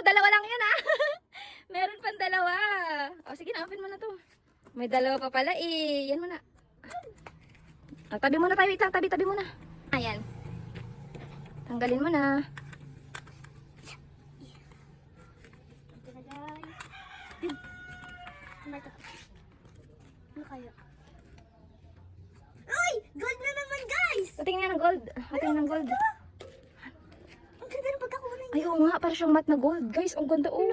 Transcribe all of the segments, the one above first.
dalawa lang yan ah. Meron pang dalawa. O sige na, open mo na to. May dalawa pa pala eh. Yan mo na. Tabi muna tayo, wait lang, tabi muna. Ayan. Tanggalin mo na. Ito na guys. Ano kaya? Ay! Gold na naman guys! Tingnan ng gold. Tingnan ng gold. Ang ganda ng pagkakulay. Ay, oo nga, para siyang matte na gold. Guys, ang ganda oh.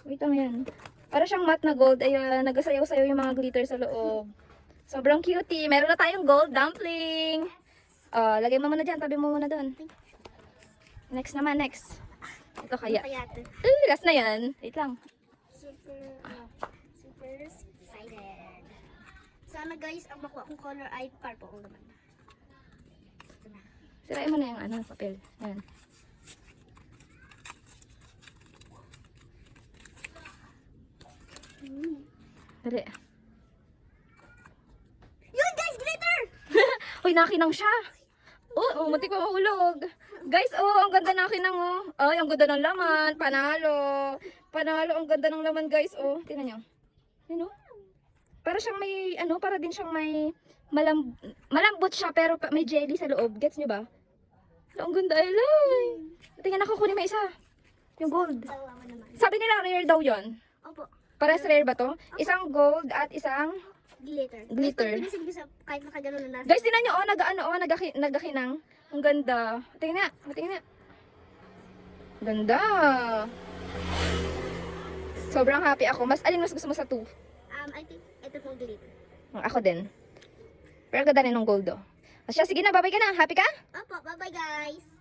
Wait lang yan. Para siyang matte na gold. Ayan, nagasayaw-sayaw yung mga glitter sa loob. Sobrang cutie. Meron na tayong gold dumpling. Lagay mo muna dyan. Tabi mo muna doon. Next naman, next. Ito kaya. Kaya ito. Last na yan. Wait lang. Super excited. Sana guys, ang makuha kong color ay purple ang naman. Ito na. Sirain mo na yung ano, papel. Ayan. Dali. Yun guys, glitter! Uy, nakinang siya. Oh, muntik pa mahulog. Guys, ang ganda nakinang oh. Ay, ang ganda ng laman. Panalo. Panalo, ang ganda ng laman guys. Oh, tingnan nyo. Yun oh. Para siyang may, para din siyang may malambot siya pero may jelly sa loob. Gets nyo ba? Ang ganda, ay. Tingnan ako, kunin may isa. Yung gold. Sawawa naman. Sabi nila rare daw yon. Opo. Pares rare ba to? Isang gold at isang Glitter. glitter. Pinisin ko sa kahit nakagano na nasa. Guys, tingnan nyo, nagakinang. Ang ganda. Tingnan na. Ganda. Sobrang happy ako. Alin mas gusto mo sa 2? I think ito pong glitter. Ako din. Pero ang ganda rin ng gold, oh. Asya, sige na, babay ka na. Happy ka? Opo, bye-bye guys!